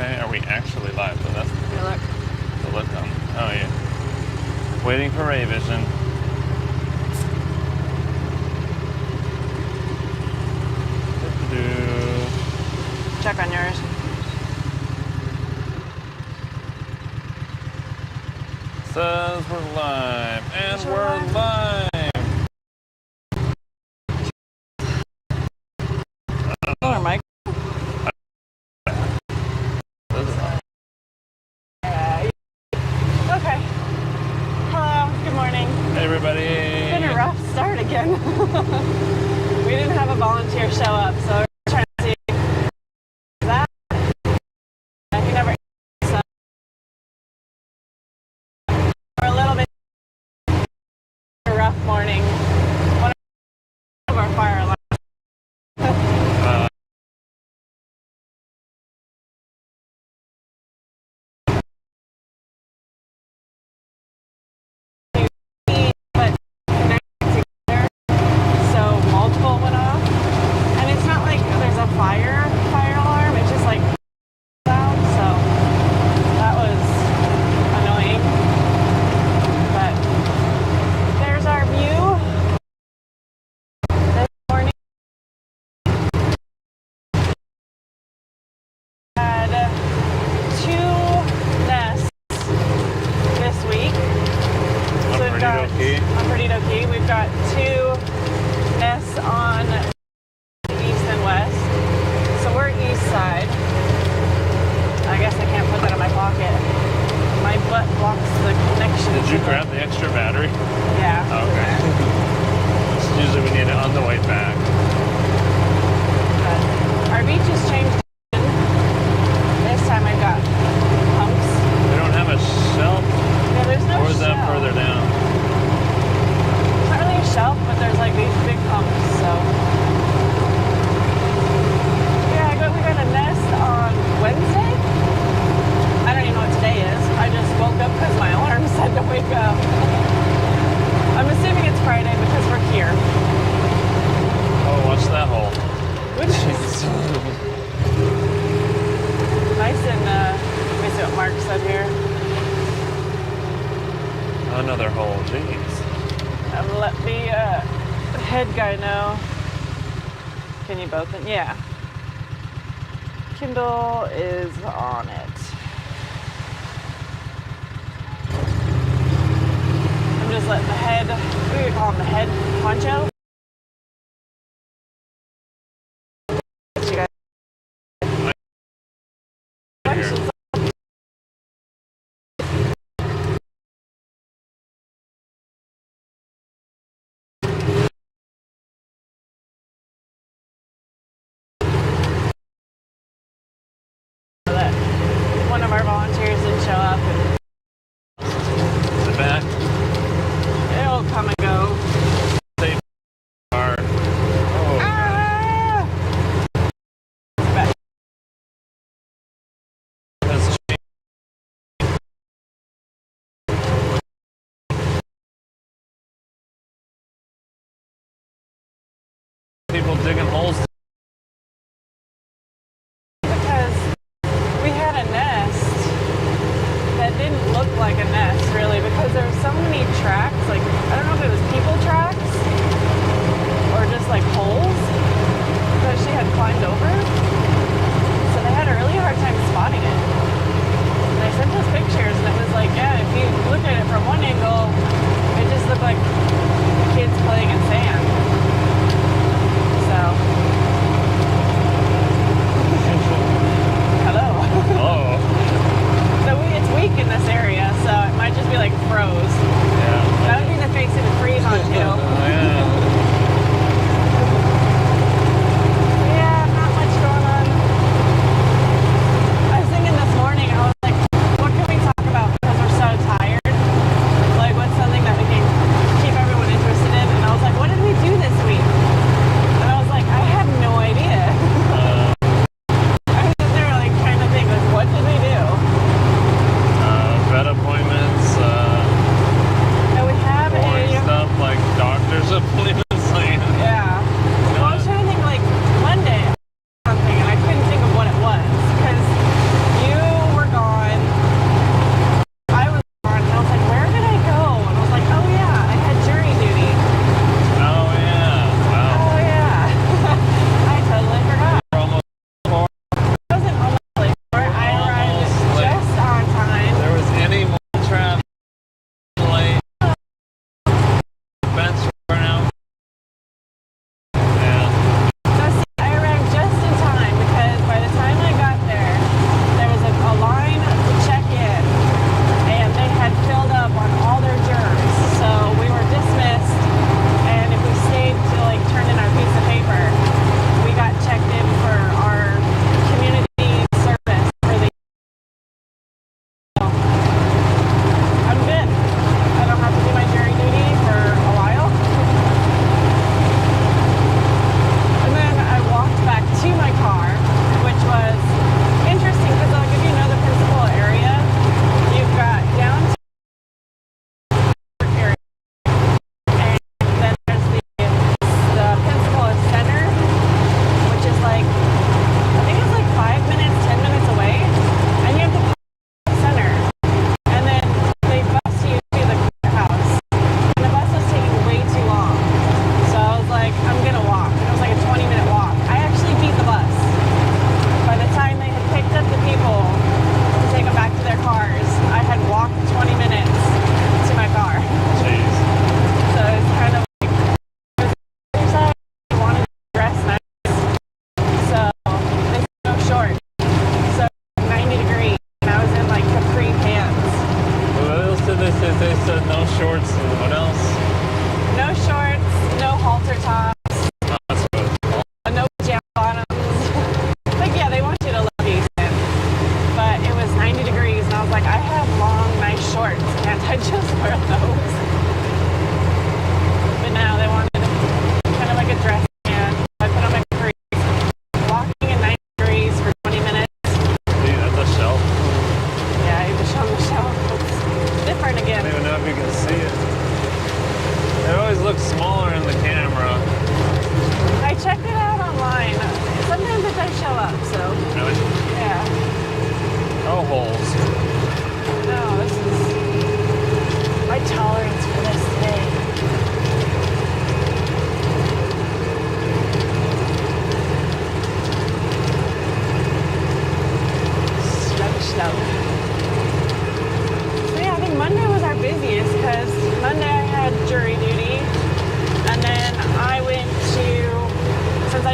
Okay, are we actually live? So that's Look. the look on. Oh yeah. Waiting for Ray Vision. Check on yours. Says we're live, and we're live. Hello, Mike. Okay. Hello. Good morning. Hey, everybody. It's been a rough start again. We didn't have a volunteer show up, so we're trying to see that. He never. So we're a little bit a rough morning. One of our fire alarms. On Perdido. We've got 2 nests on east and west. So we're east side. I guess I can't put that in my pocket. My butt blocks the connection. Did you grab the extra battery? Yeah. Okay. Usually we need it on the way back. But our beach has changed. This time I've got pumps. They don't have a shelf? Yeah, there's no shelf. Or is that further down? Shelf, but there's like these big pumps, so yeah, we got a nest on Wednesday. I don't even know what today is. I just woke up because my alarm said to wake up. I'm assuming it's Friday because we're here. Oh, watch that hole. Which is nice and let me see what Mark said here. Another hole, jeez. Let the head guy know. Can you both? Yeah. Kindle is on it. I'm just letting the head, we would call him the head honcho. You guys. One of our volunteers didn't show up. Is it back? It'll come and go. Safe car. Oh. Ah! Back. People digging holes. Like a nest, really, because there were so many tracks. Like, I don't know if it was people tracks or just like holes that she had climbed over. So they had a really hard time spotting it. And they sent us pictures, and it was like, yeah, if you look at it from one angle, it just looked like kids playing in sand. So, hello. Oh. So it's weak in this area, so it might just be like froze. Yeah. That would be the face it would freeze on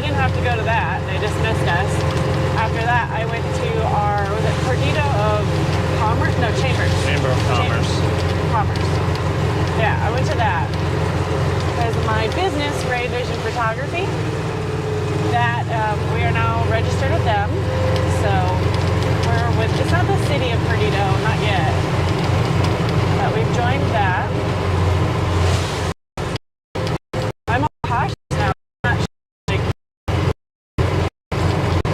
I didn't have to go to that. They dismissed us. After that, I went to our, was it Perdido of Commerce? No, Chambers. Chamber of Commerce. Commerce. Yeah, I went to that. Because my business, Ray Vision Photography, that we are now registered with them. So we're with, it's not the city of Perdido, not yet. But we've joined that. I'm all cautious now. I'm not sure, I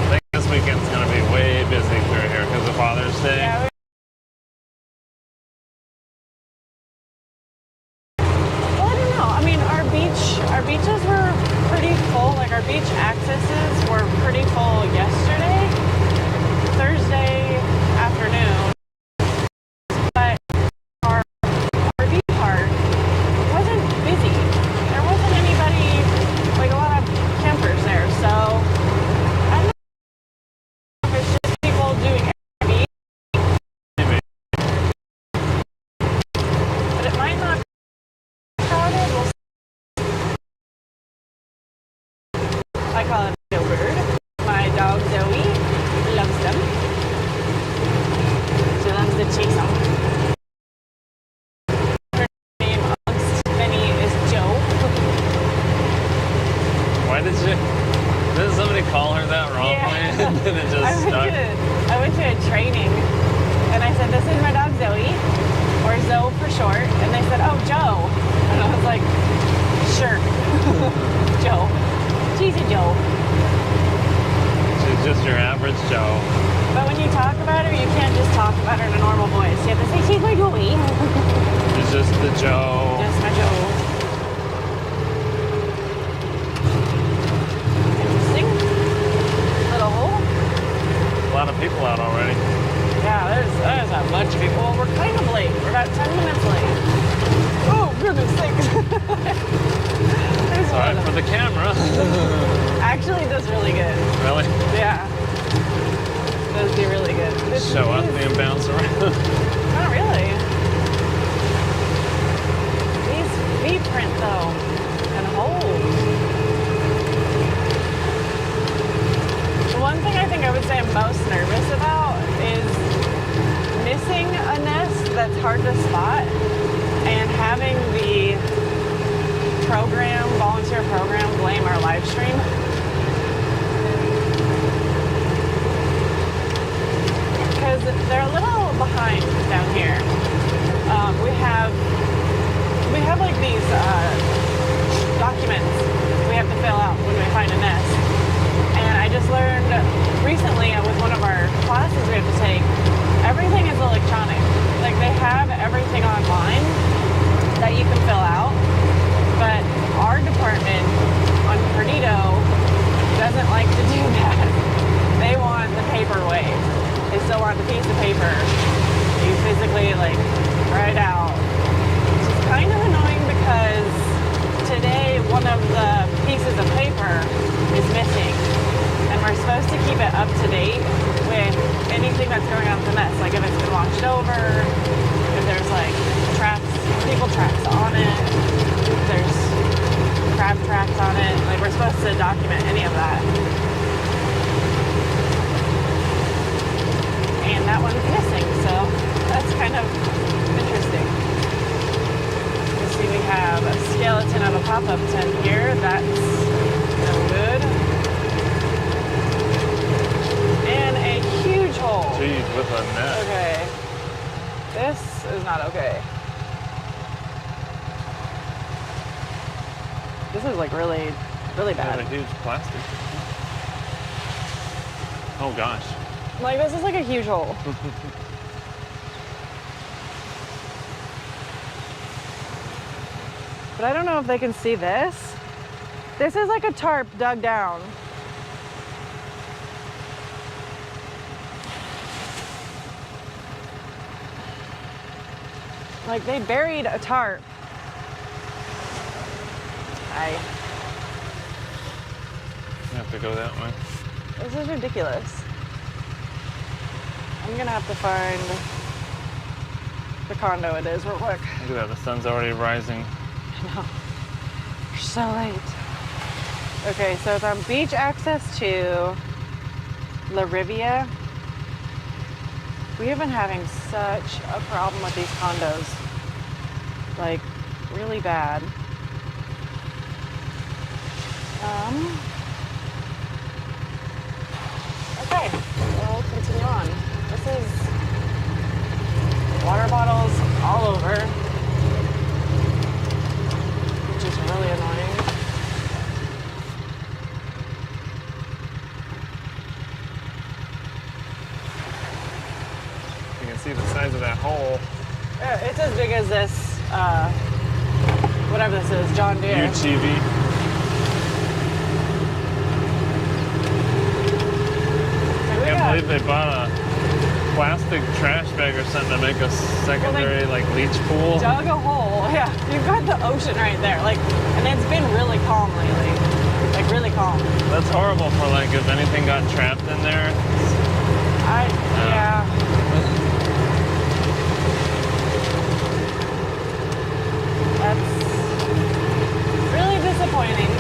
think this weekend's going to be way busy through here because of Father's Day. yeah, well, I don't know. I mean, our beaches were pretty full. Like our beach accesses were pretty full yesterday, Thursday afternoon. But our RV park wasn't busy. There wasn't anybody, like a lot of campers there. So I don't know if it's just people doing Airbnb, Maybe. but it might not be crowded. We'll see. I call it a bird. My dog Zoe loves them. She loves to chase them. Her name amongst many is Joe. Why didn't somebody call her that wrongly? Yeah. And then it just stuck? I went to a training and I said, this is my dog Zoe, or Zoe for short. And they said, oh, Joe. And I was like, sure. Joe. She's a Joe. She's just your average Joe. But when you talk about her, you can't just talk about her in a normal voice. You have to say, she's my Joey. She's just the Joe. Just my Joe. Interesting. Little hole. A lot of people out already. Yeah, there's a bunch of people. We're kind of late. We're about 10 minutes late. Oh, goodness sakes. There's Sorry one. for the camera. Actually, it does really good. Really? Yeah. It does do really good. This Show up is- and bounce around. Not really. These feet print though, and holes. The one thing I think I would say I'm most nervous about is missing a nest that's hard to spot and having the volunteer program blame our live stream. Because they're a little behind down here. We have like these documents we have to fill out when we find a nest. And I just learned recently with one of our classes we have to take, everything is electronic. Like they have everything online that you can fill out. But our department on Perdido doesn't like to do that. They want the paper way. They still want the piece of paper. You physically like write out. Which is kind of annoying because today one of the pieces of paper is missing. And we're supposed to keep it up to date with anything that's going on with the nest. Like if it's been washed over, if there's like people tracks on it, if there's crab tracks on it. Like we're supposed to document any of that. And that one's missing, so that's kind of interesting. You see we have a skeleton of a pop-up tent here. That's no good. And a huge hole. Jeez, with a net. Okay. This is not okay. This is like really, really bad. Got a huge plastic. Oh gosh. Like this is like a huge hole. But I don't know if they can see this. This is like a tarp dug down. Like they buried a tarp. You have to go that way. This is ridiculous. I'm gonna have to find the condo it is real quick. Look at that, the sun's already rising. I know. We're so late. Okay, so it's on beach access to La Rivia. We have been having such a problem with these condos. Like, really bad. Okay, we'll continue on. This is water bottles all over, which is really annoying. You can see the size of that hole. It's as big as this, whatever this is, John Deere. UTV. I can't believe they bought a plastic trash bag or something to make a secondary like leach pool. Dug a hole. Yeah, you've got the ocean right there. Like, and it's been really calm lately. Like really calm. That's horrible for like if anything got trapped in there. Yeah. That's really disappointing.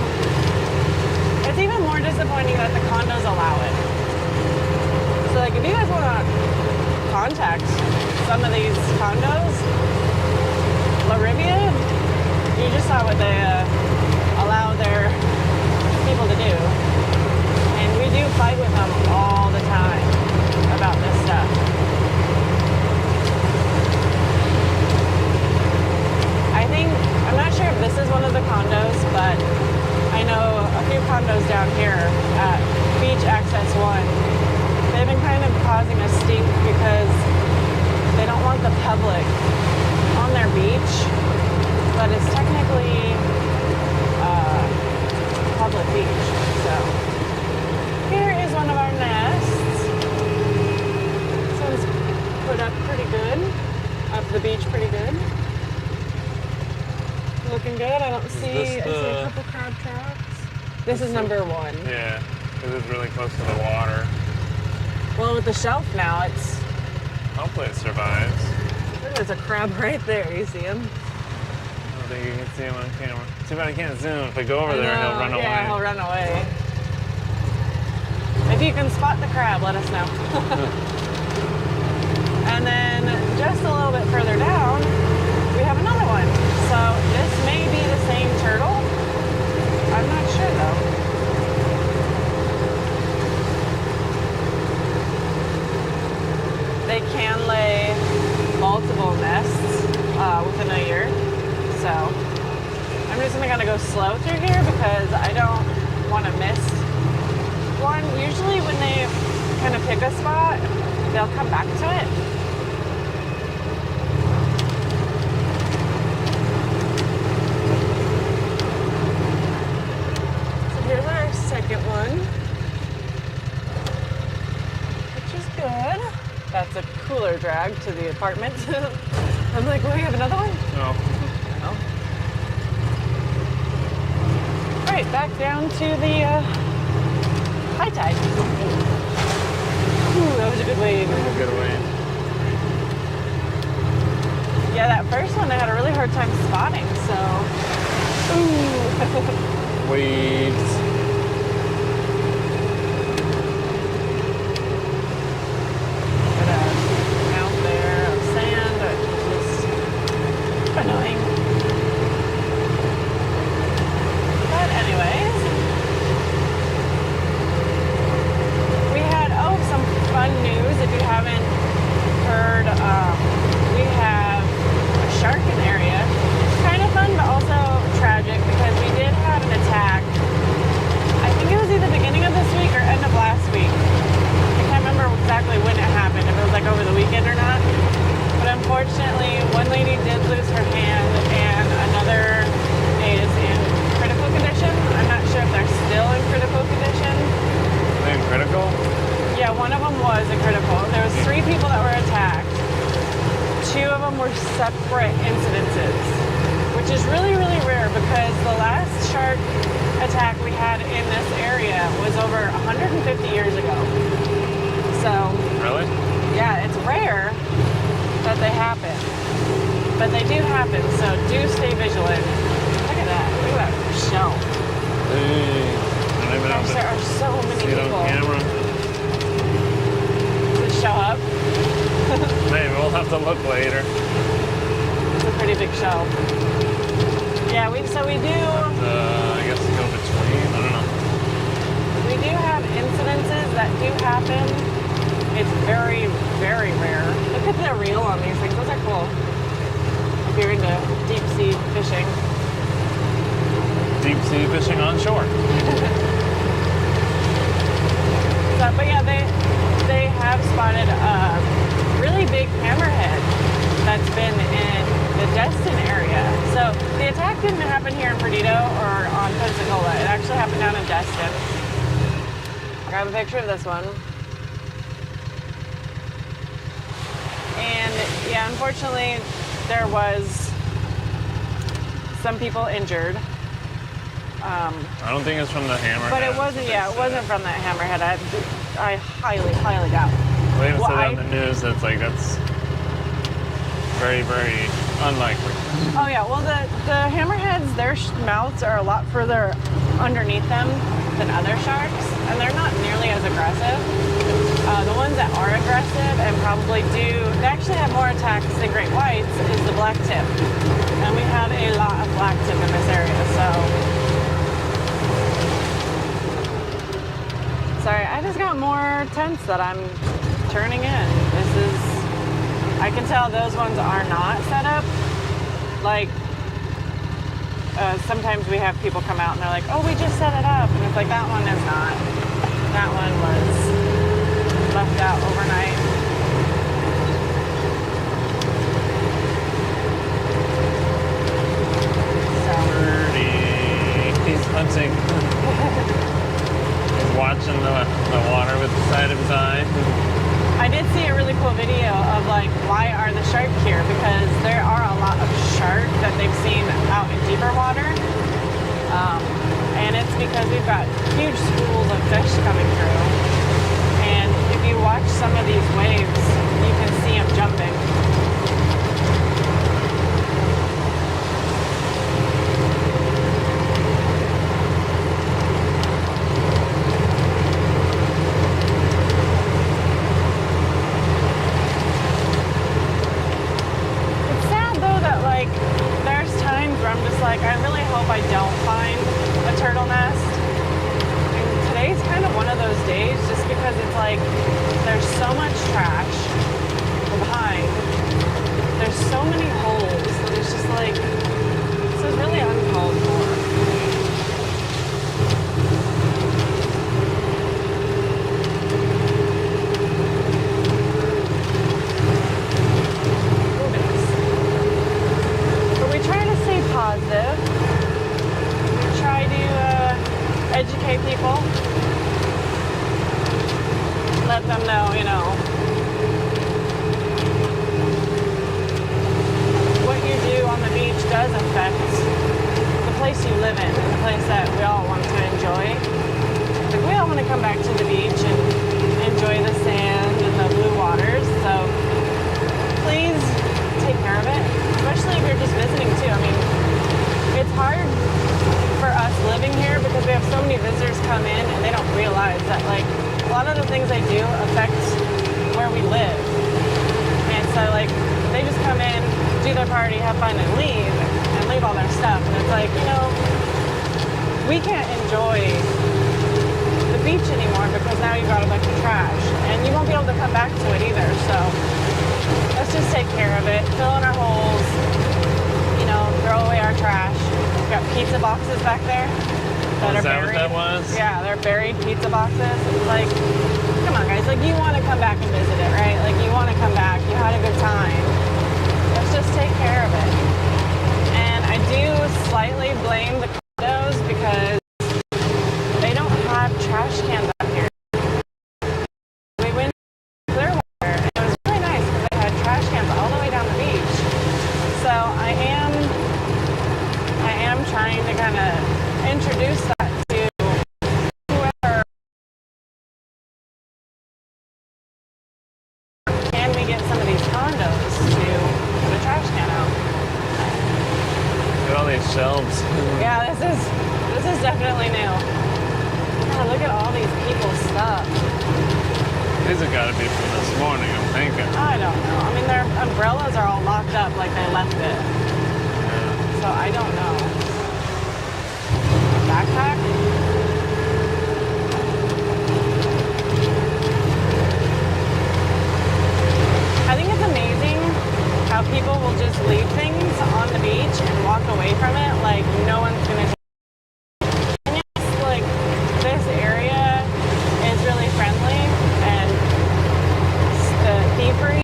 It's even more disappointing that the condos allow it. So like if you guys want to contact some of these condos, La Rivia, you just saw what they allow their people to do. And we do fight with them all the time about this stuff. I'm not sure if this is one of the condos, but I know a few condos down here at Beach Access 1. They've been kind of causing a stink because they don't want the public on their beach, but it's technically public beach. So here is one of our nests. This one's put up pretty good, up the beach pretty good. Looking good. I don't see, I see a couple crab tracks. This is number 1. Yeah, because it's really close to the water. Well, with the shelf now, it's... Hopefully it survives. There's a crab right there. You see him? I don't think you can see him on camera. Too bad I can't zoom. If I go over there, he'll run away. Yeah, he'll run away. If you can spot the crab, let us know. And then just a little bit further down, we have another one. So this may be the same turtle. I'm not sure though. They can lay multiple nests within a year. So I'm just gonna go slow through here because I don't want to miss one. Usually when they kind of pick a spot, they'll come back to it. Second one, which is good. That's a cooler drag to the apartment. I'm like, well, you have another one? No. No. All right, back down to the high tide. Ooh, that was a good wave. That was a good wave. Yeah, that first one I had a really hard time spotting, so. Ooh. Waves. Annoying. But anyways, we had, some fun news. If you haven't heard, we have a shark in the area. Kind of fun, but also tragic because we did have an attack. I think it was either beginning of this week or end of last week. I can't remember exactly when it happened, if it was like over the weekend or not. But unfortunately, one lady did lose her hand and another is in critical condition. I'm not sure if they're still in critical condition. Are they in critical? Yeah, one of them was in critical. There was 3 people that were attacked. 2 of them were separate incidences, which is really, really rare because the last shark attack we had in this area was over 150 years ago. So, Really? Yeah, it's rare that they happen, but they do happen, so do stay vigilant. Look at that shell. Hey. There's so many See it people. on camera. Does it show up? Maybe we'll have to look later. It's a pretty big show. Yeah, so we do. I guess go between. I don't know. We do have incidences that do happen. It's very, very rare. Look at the reel on these things. Those are cool. If you're into deep sea fishing. Deep sea fishing on shore. But yeah, they have spotted a really big hammerhead that's been in the Destin area. So the attack didn't happen here in Perdido or on Pensacola. It actually happened down in Destin. I have a picture of this one. And yeah, unfortunately, there was some people injured. I don't think it's from the hammerhead. But it wasn't. Yeah, it wasn't from that hammerhead. I highly, highly doubt. They even said on the news that's very, very unlikely. Oh yeah. Well, the hammerheads, their mouths are a lot further underneath them than other sharks, and they're not nearly as aggressive. The ones that are aggressive and probably they actually have more attacks than great whites is the black tip, and we have a lot of black tip in this area. So. Sorry, I just got more tents that I'm turning in. I can tell those ones are not set up. Like, sometimes we have people come out and they're like, oh, we just set it up. And it's like, that one is not. That one was left out overnight. So. He's hunting. Watching the water with the side of his eye. I did see a really cool video of like, why are the shark here? Because there are a lot of shark that they've seen out in deeper water. And it's because we've got huge schools of fish coming through. And if you watch some of these waves, you can see them jumping. I really hope I don't find a turtle nest. And today's kind of one of those days just because it's like there's so much trash behind. There's so many holes that it's just like, this is really uncalled for. Positive. We try to educate people, let them know, what you do on the beach does affect the place you live in, the place that we all want to enjoy. Like, we all want to come back to the beach and enjoy the sand and the blue waters, so please take care of it, especially if you're just visiting too. I mean, it's hard for us living here because we have so many visitors come in and they don't realize that like a lot of the things they do affect where we live. And so like they just come in, do their party, have fun and leave all their stuff. And it's like, we can't enjoy the beach anymore because now you've got a bunch of trash and you won't be able to come back to it either. So let's just take care of it, fill in our holes, throw away our trash. We've got pizza boxes back there that are buried. Is that what that was? Yeah, they're buried pizza boxes. It's like, come on guys, like you want to come back and visit it, right? Like you want to come back, you had a good time. Let's just take care of it. And I do slightly blame the condos because they don't have trash cans up here. We went to Clearwater and it was really nice because they had trash cans all the way down the beach. So I am trying to kind of introduce that to whoever. Can we get some of these condos to put a trash can out? Look at all these shelves. Yeah, this These have got to be from this morning, I'm thinking. I don't know. I mean, their umbrellas are all locked up like they left it. Yeah. So I don't know. Backpack? I think it's amazing how people will just leave things on the beach and walk away from it like no one's gonna take it. And yes, like this area is really friendly and the thievery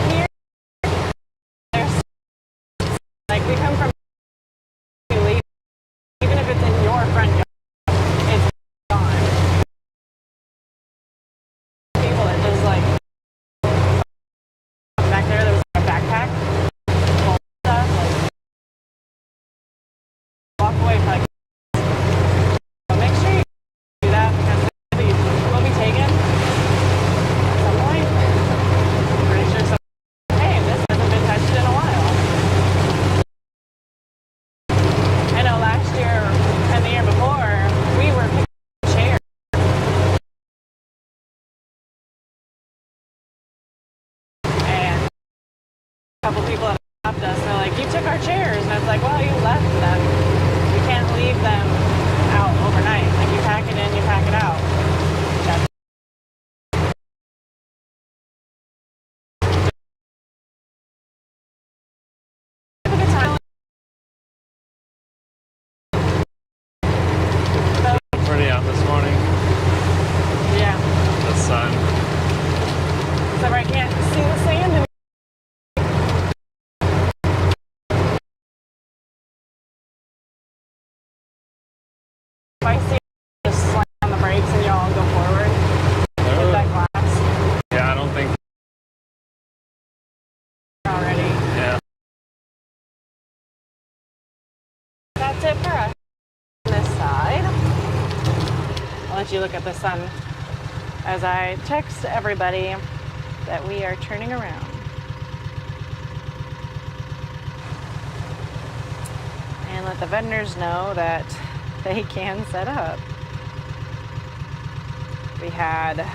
here, there's like we come from even if it's in your front yard, it's gone. People that just like back there was a backpack full of stuff, like walk away for like so make sure you do that because it will be taken at some point. I'm pretty sure hey, this hasn't been touched in a while. I know last year and the year before, we were picking chairs. And a couple people have stopped us. They're like, you took our chairs. And I was like, well, you left them. You can't leave them out overnight. Like, you pack it in, you pack it out. That's a good time. Pretty out this morning. Yeah. The sun. Except I can't see the sand. And if I see it, just slam on the brakes and y'all go forward. Hit that glass Yeah, I don't think. already. Yeah. That's it for us on this side. I'll let you look at the sun as I text everybody that we are turning around. And let the vendors know that they can set up. We had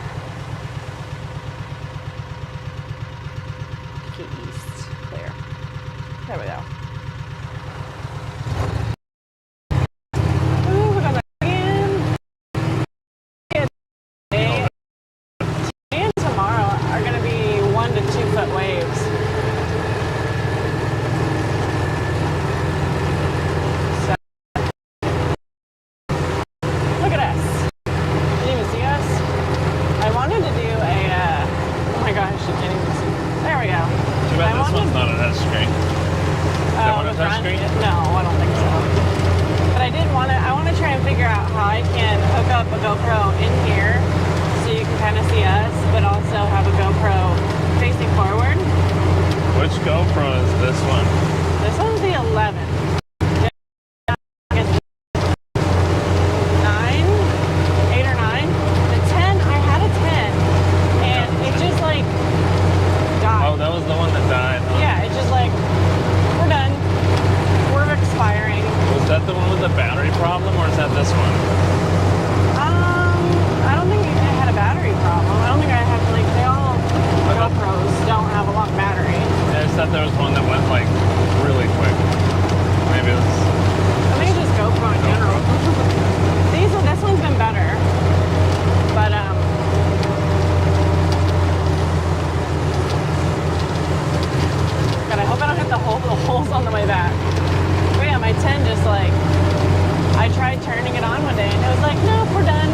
Key East clear. There we go. Ooh, we're gonna in. Today and tomorrow are gonna be 1 to 2 foot waves. So look at us. Didn't even see us. I wanted to do a oh my gosh, you can't even see. There we go. Too bad this one's not a touchscreen. That one a the front? touchscreen? No, I don't think so. But I want to try and figure out how I can hook up a GoPro in here so you can kind of see us, but also have a GoPro facing forward. Which GoPro is this one? This one's the 11. It's 9, 8 or 9. The 10, I had a 10, and it just like died. Oh, that was the one that died, huh? Yeah, it's just like, we're done. We're expiring. Was that the one with the battery problem, or is that this one? I don't think it had a battery problem. I don't think I have like they all GoPros don't have a long battery. Yeah, I thought there was one that went like really quick. Maybe it was. I think it's just GoPro in general. This one's been better, but God, I hope I don't hit the holes on the way back. But yeah, my 10 just like I tried turning it on one day and it was like, nope, we're done.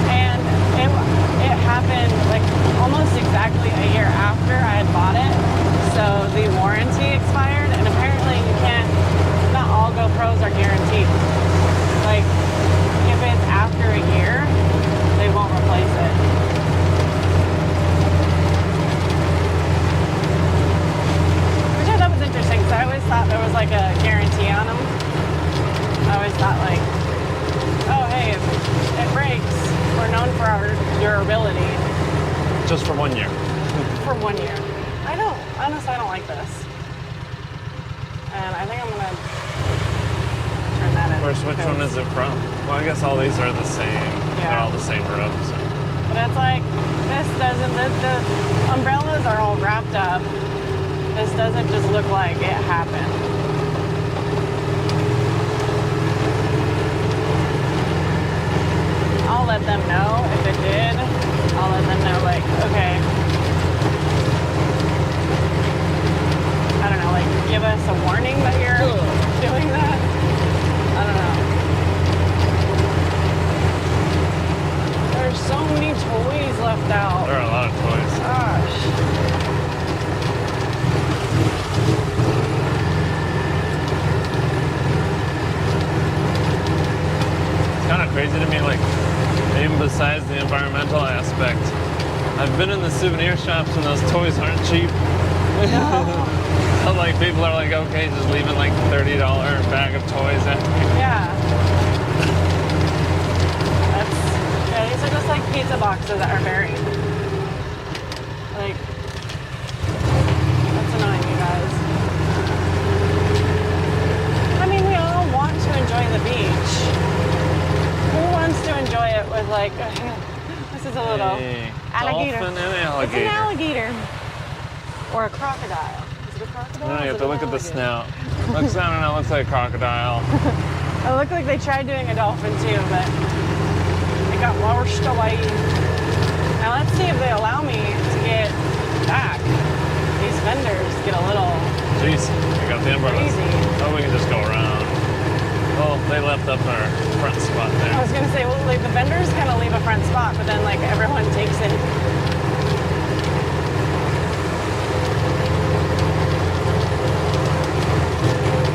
And it happened like almost exactly a year after I had bought it. So the warranty expired, and apparently you can't, not all GoPros are guaranteed. Like if it's after a year, they won't replace it. Which I thought was interesting because I always thought there was like a guarantee on them. I always thought like, oh hey, if it breaks, we're known for our durability. Just for 1 year. For 1 year. Honestly, I don't like this. And I think I'm gonna turn that in. Which one is it from? Well, I guess all these are the same. Yeah. They're all the same ropes. But it's like, this doesn't, the umbrellas are all wrapped up. This doesn't just look like it happened. I'll let them know if it did. I'll let them know, like, okay. I don't know, like, give us a warning that you're doing that. I don't know. There's so many toys left out. There are a lot of toys. Gosh. It's kind of crazy to me, like, even besides the environmental aspect, I've been in the souvenir shops and those toys aren't cheap. No. So, like, people are like, okay, just leaving like $30 bag of toys after. Yeah. Yeah, these are just like pizza boxes that are buried. Like, that's annoying, you guys. I mean, we all want to enjoy the beach. Who wants to enjoy it with like, this is a little Hey, alligator. dolphin and It's alligator. an alligator. Or a crocodile. Is it a crocodile? No, Or you is have it to an look at the alligator? snout. Looks, I don't know, looks like a crocodile. It looked like they tried doing a dolphin too, but it got washed away. Now let's see if they allow me to get back. These vendors get a little Jeez, we got the umbrellas. crazy. Oh, we can just go around. Oh, they left up our front spot I there. was gonna say, well, like the vendors kind of leave a front spot, but then like everyone takes it.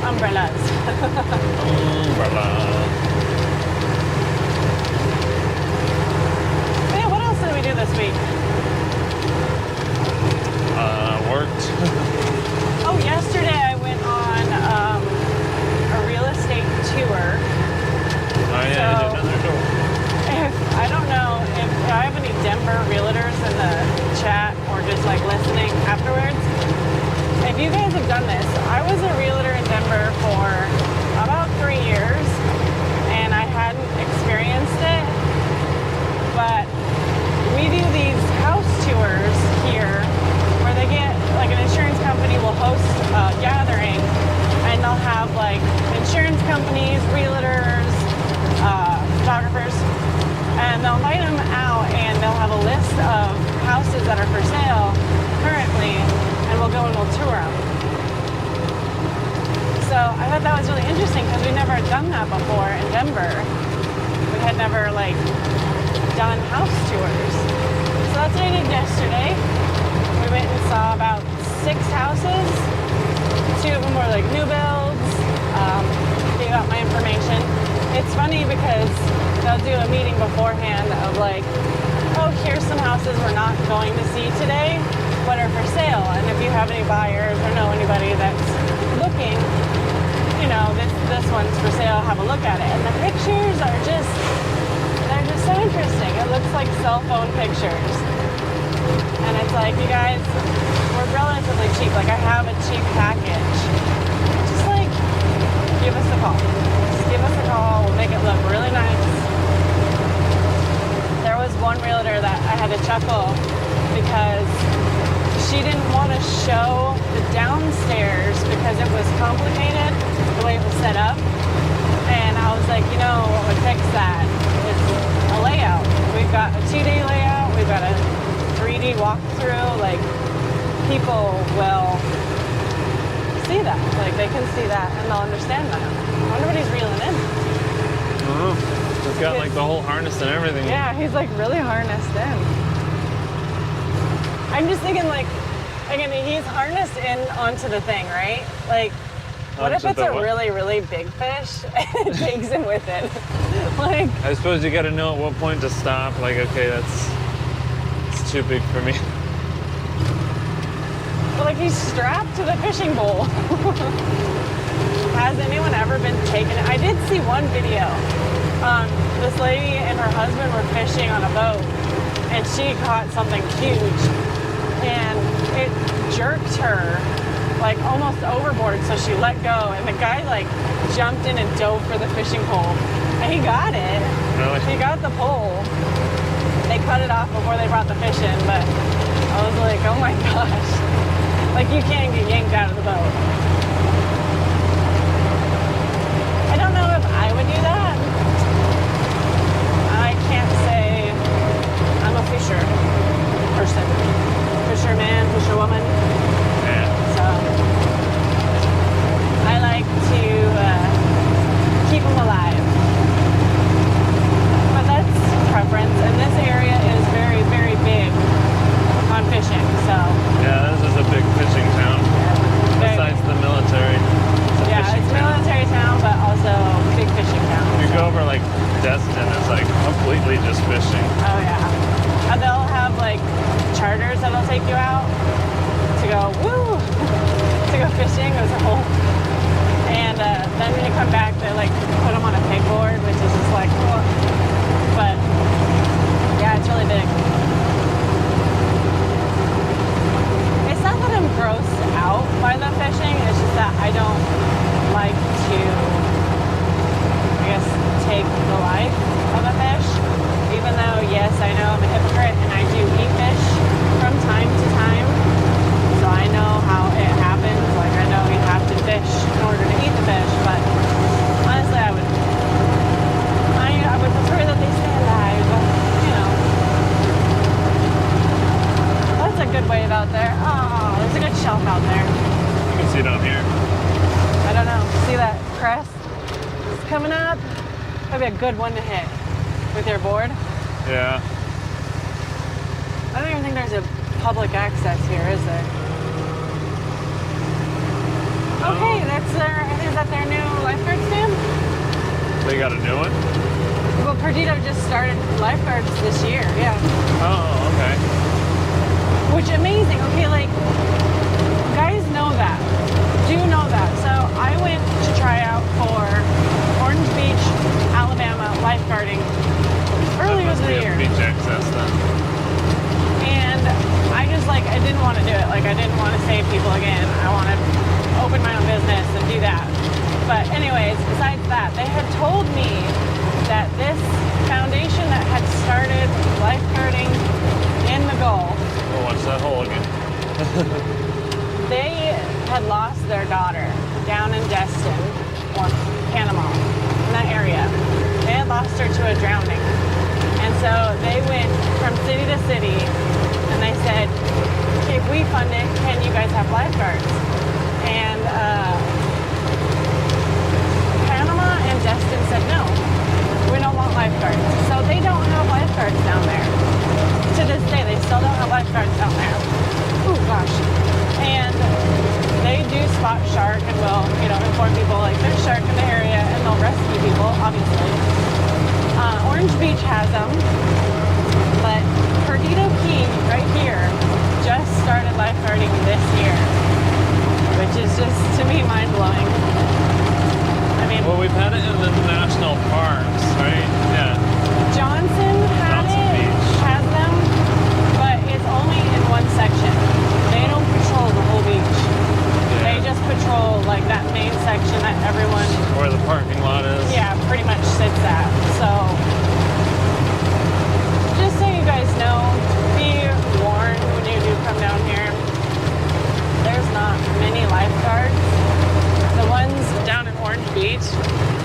Umbrellas. Umbrella. Yeah, what else did we do this week? Worked. Oh, yesterday I went on a real estate tour. Oh yeah, So- you did another door. I don't know if I have any Denver realtors in the chat or just like listening afterwards. If you guys have done this, I was a realtor in Denver for about 3 years and I hadn't experienced it. But we do these house tours here where they get like an insurance company will host a gathering and they'll have like insurance companies, realtors, photographers, and they'll invite them out and they'll have a list of houses that are for sale currently, and we'll go and we'll tour them. So I thought that was really interesting because we never had done that before in Denver. We had never like done house tours. So that's what I did yesterday. We went and saw about 6 houses. 2 of them were like new builds. Gave out my information. It's funny because they'll do a meeting beforehand of like, oh, here's some houses we're not going to see today, but are for sale. And if you have any buyers or know anybody that's looking, you know, this one's for sale, have a look at it. And the pictures are just, they're just so interesting. It looks like cell phone pictures. And it's like, you guys, we're relatively cheap. Like I have a cheap package. Just like, give us a call. Just give us a call. We'll make it look really nice. There was one realtor that I had to chuckle because she didn't want to show the downstairs because it was complicated the way it was set up. And I was like, you know what would fix that? It's a layout. We've got a 2-day layout. We've got a 3D walkthrough. Like, people will see that. Like, they can see that and they'll understand that. I wonder what he's reeling in. I don't know. It's got like the whole harness and everything. Yeah, he's like really harnessed in. I'm just thinking like, again, he's harnessed in onto the thing, right? Like, what if Onto it's the a what? really, really big fish and it takes him with it? Like, I suppose you got to know at what point to stop. Like, okay, it's too big for me. but like he's strapped to the fishing pole. Has anyone ever been taken? I did see one video. This lady and her husband were fishing on a boat and she caught something huge and it jerked her like almost overboard, so she let go and the guy like jumped in and dove for the fishing pole He got it. Really? He got the pole. They cut it off before they brought the fish in, but I was like, oh my gosh. Like, you can't get yanked out of the boat. I don't know if I would do that. I can't say I'm a fisher person. Fisherman, fisherwoman. Yeah. So I like to keep them alive. But that's preference, and this area is very, very big on fishing. So Yeah, this is a big fishing town. very Besides the military. It's a yeah, fishing it's town. military town, but also big fishing town. You go over like Destin, it's like completely just fishing. Oh yeah. And they'll have like charters that'll take you out to go woo to go fishing as a whole. And then when you come back, they like put them on a pegboard, which is just like, oh. But yeah, it's really big. It's not that I'm grossed out by the fishing. It's just that I don't like to, I guess, take the life of a fish. Even though, yes, I know I'm a hypocrite and I do eat fish from time to time. So I know how it happens. Like, I know you have to fish in order to eat the fish. But honestly, I would prefer that they stay alive. You know. That's a good wave out there. Oh, there's a good shelf out there. You can see it on here. I don't know. See that crest? It's coming up. That'd be a good one to hit with your board. Yeah. I don't even think there's a public access here, is there? Okay, that's their, is that their new lifeguard stand? They got a new one? Well, Perdido just started lifeguards this year, yeah. Oh, okay. Which amazing. Okay, like, guys know that. Do know that. So I went to try out for Orange Beach, Alabama lifeguarding earlier That must in be the a year. beach access then. And I just like, I didn't want to do it. Like, I didn't want to save people again. I want to open my own business and do that. But anyways, besides that, they had told me that this foundation that had started lifeguarding in the Gulf, We'll watch that hole again. they had lost their daughter down in Destin, or Panama, in that area. They had lost her to a drowning. And so they went from city to city and they said, okay, if we fund it, can you guys have lifeguards? And Panama and Destin said, no, we don't want lifeguards. So they don't have lifeguards down there. To this day, they still don't have lifeguards down there. Oh gosh. And they do spot shark and will, you know, inform people like there's shark in the area and they'll rescue people, obviously. Orange Beach has them, but Perdido Key right here just started lifeguarding this year, which is just, to me, mind-blowing. I mean, Well, we've had it in the national parks, right? Yeah. Johnson Beach. has them, but it's only in one section. They don't patrol the whole beach. They just patrol like that main section that everyone, Where the parking lot is. yeah, pretty much sits at. So just so you guys know, be warned when you do come down here. There's not many lifeguards. The ones down in Orange Beach,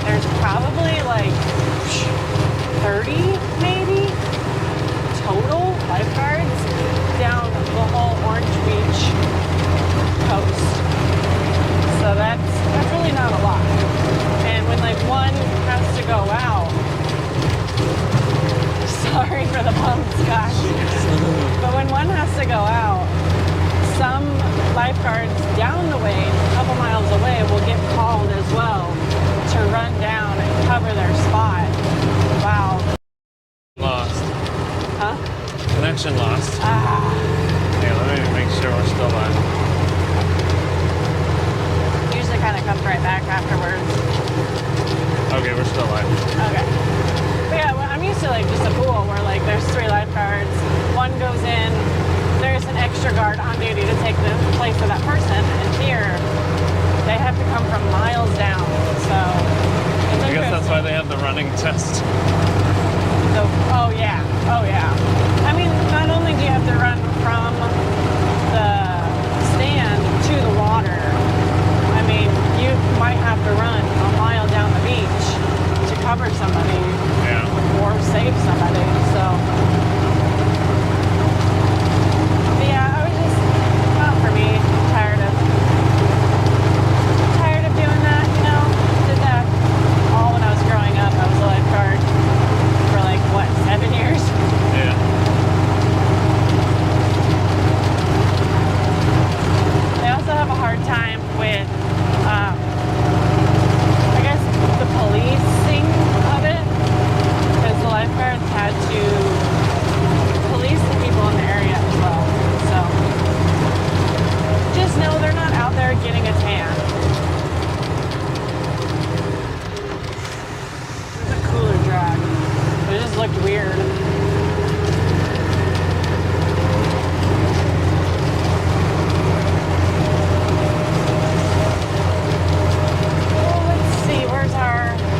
there's probably like 30 maybe total lifeguards down the whole Orange Beach coast. So that's really not a lot. And when like one has to go out, sorry for the bumps, gosh. But when one has to go out, some lifeguards down the way, a couple miles away, will get called as well to run down and cover their spot. Wow. Lost. Huh? Connection lost. Ah. Yeah, let me make sure we're still live. Usually kind of comes right back afterwards. Okay, we're still live. Okay. But yeah, well, I'm used to like just a pool where like there's 3 lifeguards, one goes in, there's an extra guard on duty to take the place of that person, and here they have to come from miles down. So it's I guess interesting. that's That's why they have the running test. So, oh yeah. I mean, not only do you have to run from the stand to the water, I mean, you might have to run a mile down the beach to cover somebody or save somebody. So, but yeah, I was just, not for me, tired of doing that, you know. Did that all when I was growing up. I was a lifeguard for like, what, 7 years? Yeah. They also have a hard time with, I guess, the policing of it, because the lifeguards had to police the people in the area as well. So just know they're not out there getting a tan. There's a cooler drag. It just looked weird.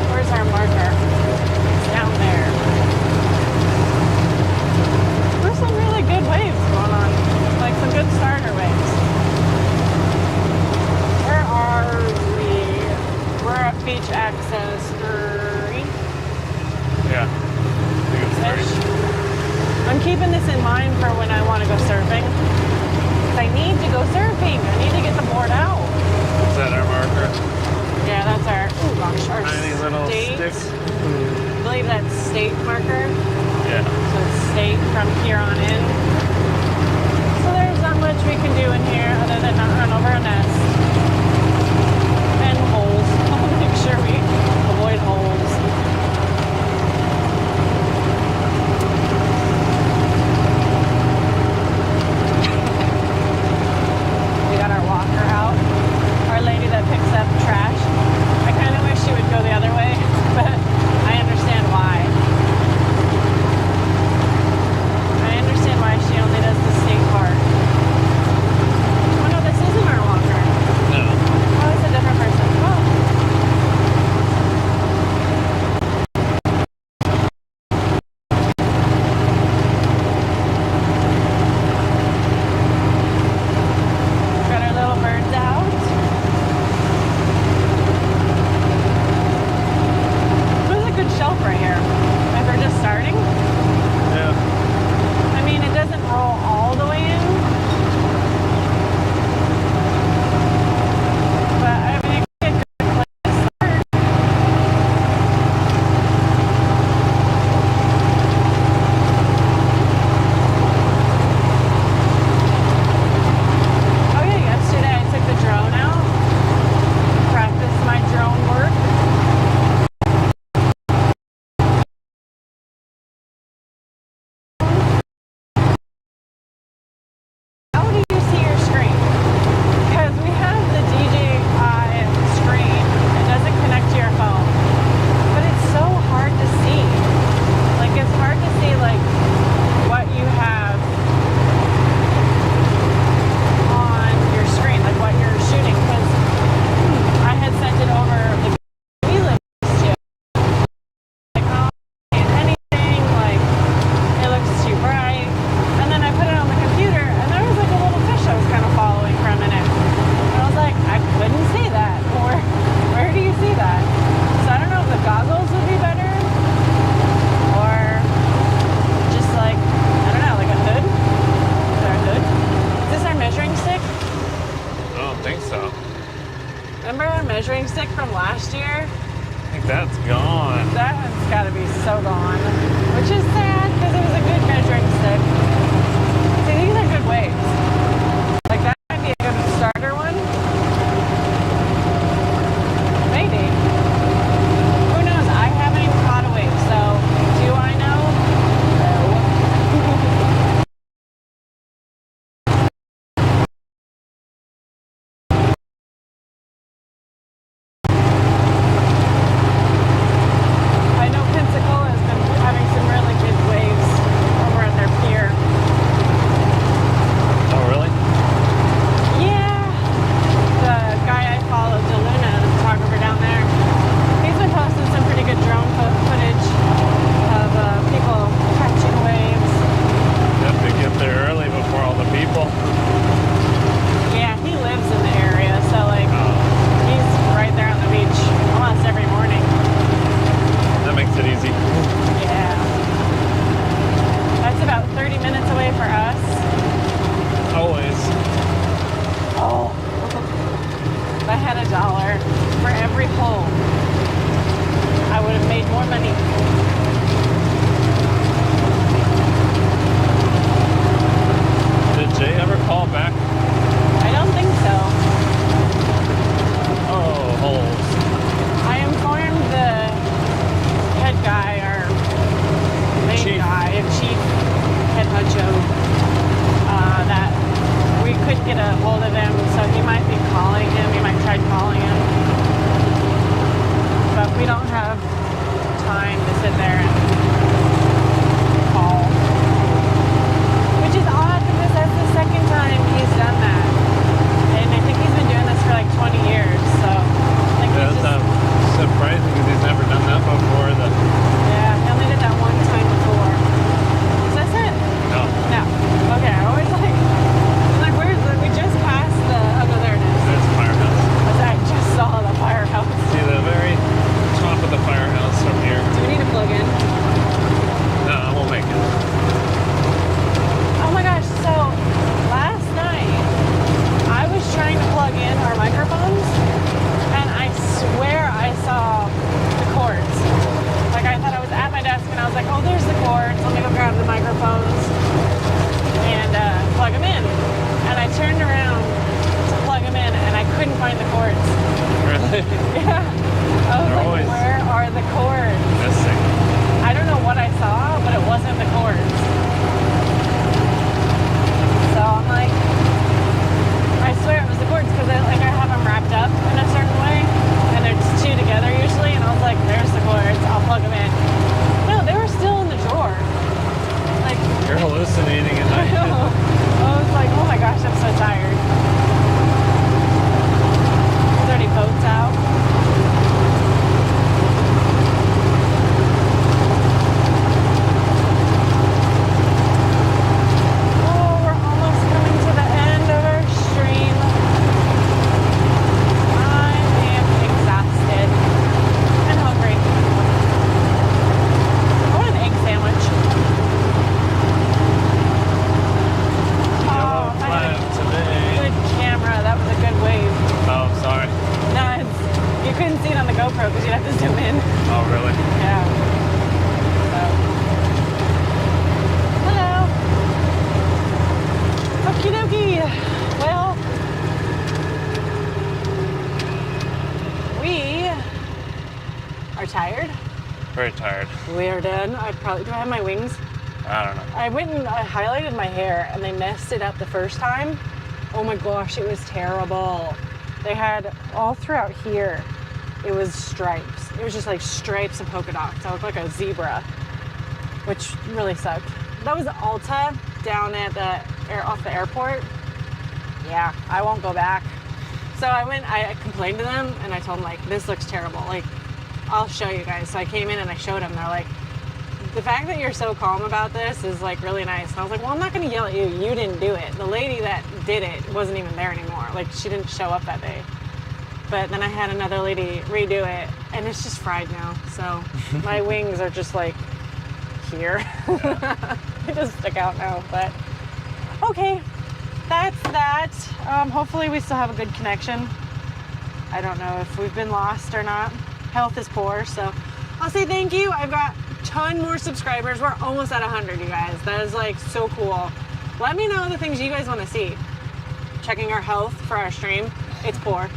Where's our marker? It's down there. There's some really good waves going on. Like some good starter waves. Where are we? We're at beach access 3. Yeah. I think it's 3. I'm keeping this in mind for when I want to go surfing. I need to go surfing. I need to get the board out. Is that our marker? Yeah, that's our Tiny little state. sticks. I believe that's state marker. Yeah. So it's state from here on in. So there's not much we can do in here other than not run over a nest. And holes. I'll make sure we avoid holes. We got our walker out. Our lady that picks up trash. I kind of wish she would go the other way, but I understand why. I understand why she only does the state part. Oh no, this isn't our walker. No. Oh, it's a different person. Oh. Got our little birds out. Shelf right here. If we're just starting. Yeah. I mean, it doesn't roll all the way in. But I mean, it could be a good place to start. Oh yeah, yesterday I took the drone out. Practiced my drone work. Measuring stick from last year. I think that's gone. That one's got to be so gone, which is sad because it was a good measuring stick. See, these are good waves. Like that might be a good starter one. Maybe. Who knows? I haven't even caught a wave, so do I know? No. I know Pensacola has been having easy. Yeah. That's about 30 minutes away for us. Always. Oh. If I had $1 for every hole, I would have made more money. Did Jay ever call back? I don't think so. Oh, holes. I informed the head guy, or main Chief. guy, chief head honcho, that we couldn't get a hold of him, so he might be calling him. He might try calling him. But we don't have time to sit there and call. Which is odd because that's the second time he's done that. And I think he's been doing this for like 20 years, so like he's That's just, surprising because he's never done that before. yeah, he only did that one time before. Is this it? No. No. Okay, I always I'm like, where's the, we just passed the, oh no, there it is. There's the firehouse. I just saw the firehouse. See the very top of the firehouse from here. Do we need to plug in? No, I won't make it. Oh my gosh, so last night I was trying to plug in our microphones and I swear I saw the cords. Like I thought I was at my desk and I was like, oh, there's the cords. Let me go grab the microphones and plug them in. And I turned around to plug them in and I couldn't find the cords. Really? Yeah. I was They're like, always where are the cords? missing. I don't know what I saw, but it wasn't the cords. So I'm like, I swear it was the cords because I have them wrapped up in a certain way, and they're just two together usually. And I was like, there's the cords. I'll plug them in. No, they were still in the drawer. Like You're hallucinating at I night. know. I was like, oh my gosh, I'm so tired. Is there any boats out? Oh, we're almost coming to the end of our stream. I am exhausted and hungry. I want an egg sandwich. Yellow Oh, I had flag a today. good camera. That was a good wave. Oh, sorry. No, you couldn't see it on the GoPro because you'd have to zoom in. Oh, really? Yeah. So. Hello. Okie dokie. Well, we are tired. Very tired. We are done. Do I have my wings? I don't know. I went and I highlighted my hair and they messed it up the first time. Oh my gosh, it was terrible. They had all throughout here, it was stripes. It was just like stripes and polka dots. I looked like a zebra, which really sucked. That was Ulta down at off the airport. Yeah, I won't go back. So I complained to them and I told them like, this looks terrible. Like, I'll show you guys. So I came in and I showed them. They're like, the fact that you're so calm about this is like really nice. And I was like, well, I'm not going to yell at you. You didn't do it. The lady that did it wasn't even there anymore. Like she didn't show up that day. But then I had another lady redo it and it's just fried now. So my wings are just like here. They just stick out now. But okay, that's that. Hopefully we still have a good connection. I don't know if we've been lost or not. Health is poor. So I'll say thank you. I've got ton more subscribers. We're almost at 100, you guys. That is like so cool. Let me know the things you guys want to see. Checking our health for our stream. It's poor.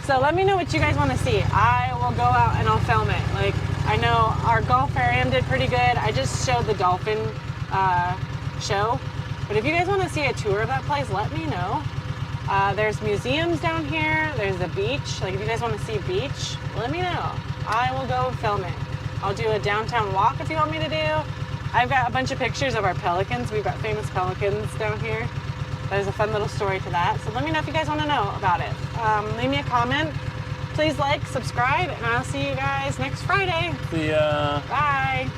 So let me know what you guys want to see. I will go out and I'll film it. Like I know our golfarium did pretty good. I just showed the dolphin show. But if you guys want to see a tour of that place, let me know. There's museums down here. There's the beach. Like if you guys want to see beach, let me know. I will go film it. I'll do a downtown walk if you want me to do. I've got a bunch of pictures of our pelicans. We've got famous pelicans down here. There's a fun little story to that. So let me know if you guys want to know about it. Leave me a comment. Please like, subscribe, and I'll see you guys next Friday. See ya. Bye.